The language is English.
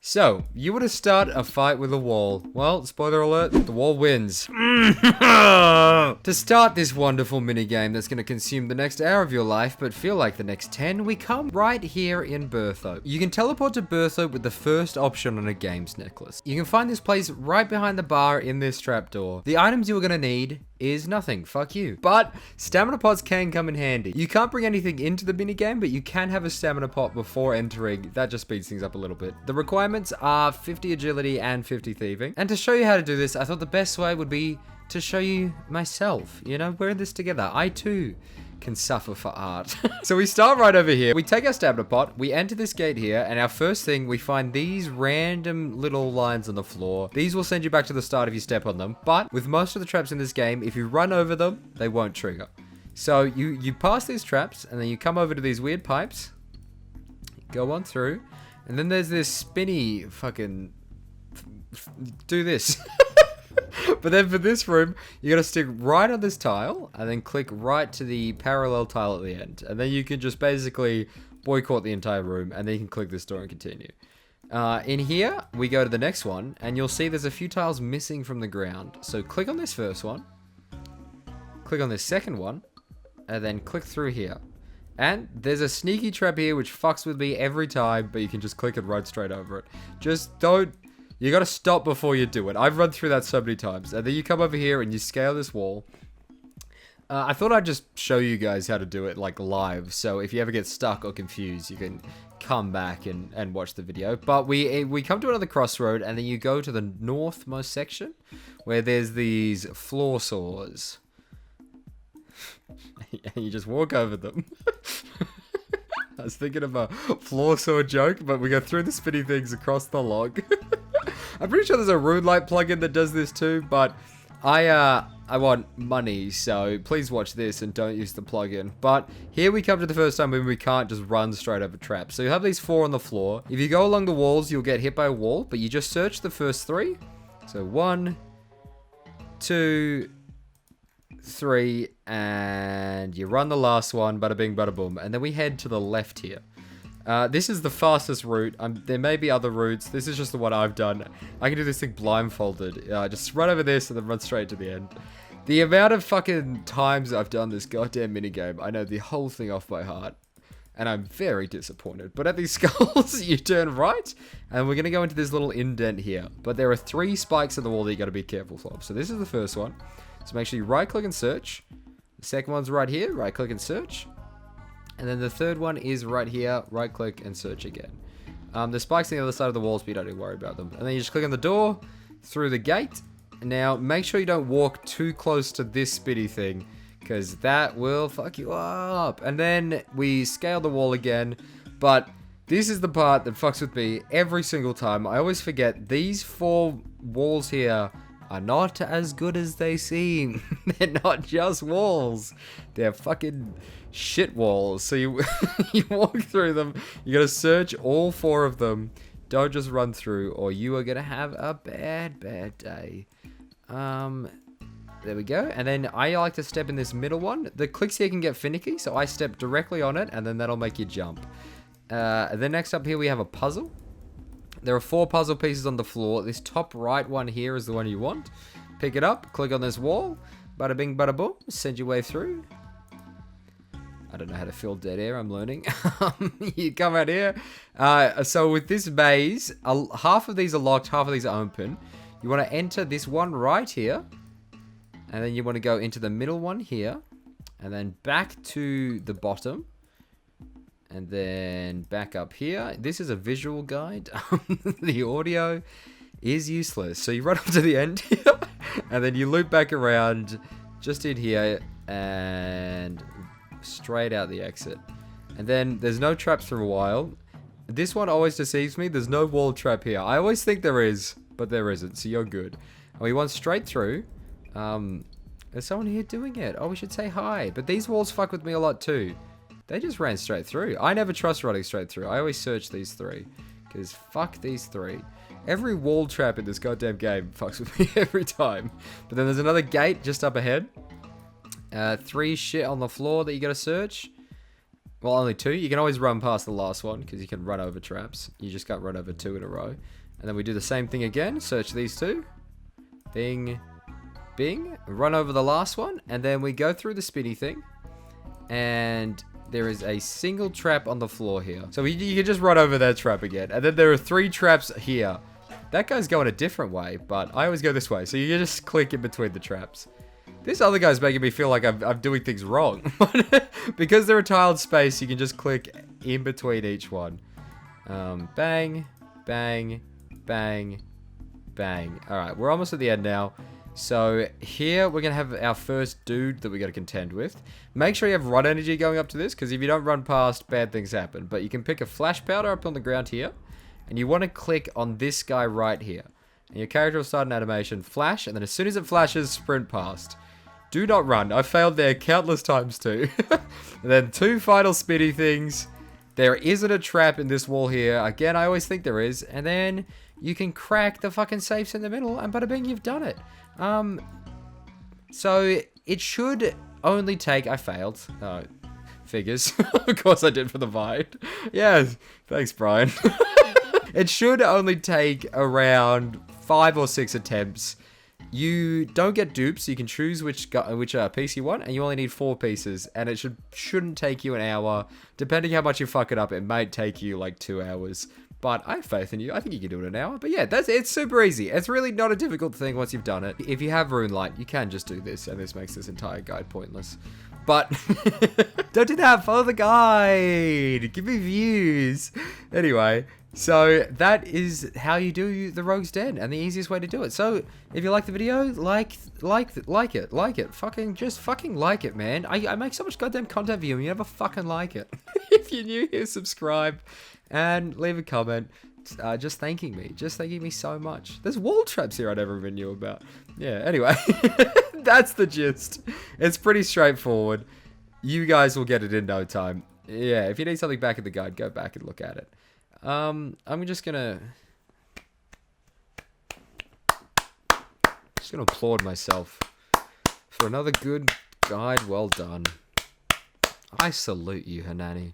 So, you want to start a fight with a wall. Well, spoiler alert, the wall wins. To start this wonderful minigame that's going to consume the next hour of your life, but feel like the next 10, we come right here in Bertho. You can teleport to Bertho with the first option on a games necklace. You can find this place right behind the bar in this trapdoor. The items you're going to need is nothing, fuck you. But stamina pots can come in handy. You can't bring anything into the minigame, but you can have a stamina pot before entering. That just speeds things up a little bit. The requirements are 50 agility and 50 thieving. And to show you how to do this, I thought the best way would be to show you myself. You know, we're in this together. I too can suffer for art. So we start right over here. We take our stamina pot, we enter this gate here, and our first thing, we find these random little lines on the floor. These will send you back to the start if you step on them, but with most of the traps in this game, if you run over them, they won't trigger. So you pass these traps, and then you come over to these weird pipes, go on through, and then there's this spinny fucking... do this. But then for this room, you gotta stick right on this tile, and then click right to the parallel tile at the end. And then you can just basically boycott the entire room, and then you can click this door and continue. In here, we go to the next one, and you'll see there's a few tiles missing from the ground. So click on this first one, click on this second one, and then click through here. And there's a sneaky trap here which fucks with me every time, but you can just click it right straight over it. Just don't... You gotta stop before you do it. I've run through that so many times. And then you come over here and you scale this wall. I thought I'd just show you guys how to do it, like, live. So if you ever get stuck or confused, you can come back and watch the video. But we come to another crossroad, and then you go to the northmost section, where there's these floor saws. And you just walk over them. I was thinking of a floor saw joke, but we go through the spinny things across the log. I'm pretty sure there's a RuneLite plugin that does this too, but I want money, so please watch this and don't use the plugin. But here we come to the first time when we can't just run straight over traps. So you have these 4 on the floor. If you go along the walls, you'll get hit by a wall, but you just search the first 3. So 1, 2, 3, and you run the last one, bada bing, bada boom. And then we head to the left here. This is the fastest route. There may be other routes. This is just the one I've done. I can do this thing blindfolded. Just run over this and then run straight to the end. The amount of fucking times I've done this goddamn minigame, I know the whole thing off by heart. And I'm very disappointed. But at these skulls, you turn right, and we're going to go into this little indent here. But there are 3 spikes in the wall that you got to be careful of. So this is the first one. So make sure you right-click and search. The second one's right here. Right-click and search. And then the third one is right here, right click and search again. The spikes on the other side of the walls, but you don't need to worry about them. And then you just click on the door, through the gate. Now, make sure you don't walk too close to this spinny thing, because that will fuck you up. And then we scale the wall again, but this is the part that fucks with me every single time. I always forget these 4 walls here are not as good as they seem. They're not just walls. They're fucking shit walls. So you you walk through them. You gotta search all 4 of them. Don't just run through, or you are gonna have a bad day. There we go. And then I like to step in this middle one. The clicks here can get finicky, so I step directly on it, and then that'll make you jump. Then next up here we have a puzzle. There are 4 puzzle pieces on the floor. This top right one here is the one you want. Pick it up, click on this wall. Bada bing, bada boom. Send your way through. I don't know how to fill dead air, I'm learning. You come out here. So with this maze, half of these are locked, half of these are open. You want to enter this one right here. And then you want to go into the middle one here. And then back to the bottom. And then back up here. This is a visual guide. The audio is useless. So you run up to the end here. And then you loop back around just in here. And straight out the exit. And then there's no traps for a while. This one always deceives me. There's no wall trap here. I always think there is, but there isn't. So you're good. And we went straight through. There's someone here doing it. Oh, we should say hi. But these walls fuck with me a lot too. They just ran straight through. I never trust running straight through. I always search these 3. Because fuck these 3. Every wall trap in this goddamn game fucks with me every time. But then there's another gate just up ahead. 3 shit on the floor that you gotta search. Well, only 2. You can always run past the last one because you can run over traps. You just can't run over 2 in a row. And then we do the same thing again. Search these 2. Bing. Bing. Run over the last one. And then we go through the spinny thing. And there is a single trap on the floor here. So you can just run over that trap again. And then there are 3 traps here. That guy's going a different way, but I always go this way. So you just click in between the traps. This other guy's making me feel like I'm doing things wrong. Because they're a tiled space, you can just click in between each one. Bang, bang, bang, bang. Alright, we're almost at the end now. So here we're going to have our first dude that we got to contend with. Make sure you have run energy going up to this, because if you don't run past, bad things happen. But you can pick a flash powder up on the ground here. And you want to click on this guy right here. And your character will start an animation, flash, and then as soon as it flashes, sprint past. Do not run. I've failed there countless times too. And then 2 final spinny things. There isn't a trap in this wall here. Again, I always think there is. And then you can crack the fucking safes in the middle, and bada bing, you've done it. So it should only take... I failed. Figures. Of course I did for the Vine. Yeah, thanks, Brian. It should only take around 5 or 6 attempts. You don't get dupes. So you can choose which piece you want, and you only need 4 pieces. And it shouldn't take you an hour. Depending how much you fuck it up, it might take you like 2 hours. But I have faith in you. I think you can do it in an hour. But yeah, it's super easy. It's really not a difficult thing once you've done it. If you have Rune Light, you can just do this, and this makes this entire guide pointless. But don't do that. Follow the guide. Give me views. Anyway, so that is how you do the Rogue's Den, and the easiest way to do it. So if you like the video, like it. Fucking like it, man. I make so much goddamn content for you, and you never fucking like it. If you're new here, subscribe and leave a comment. Just thanking me so much. There's wall traps here I never even knew about. Yeah, anyway, that's the gist. It's pretty straightforward. You guys will get it in no time. Yeah, if you need something back in the guide, go back and look at it. I'm just gonna applaud myself for another good guide. Well done. I salute you, Hanannie.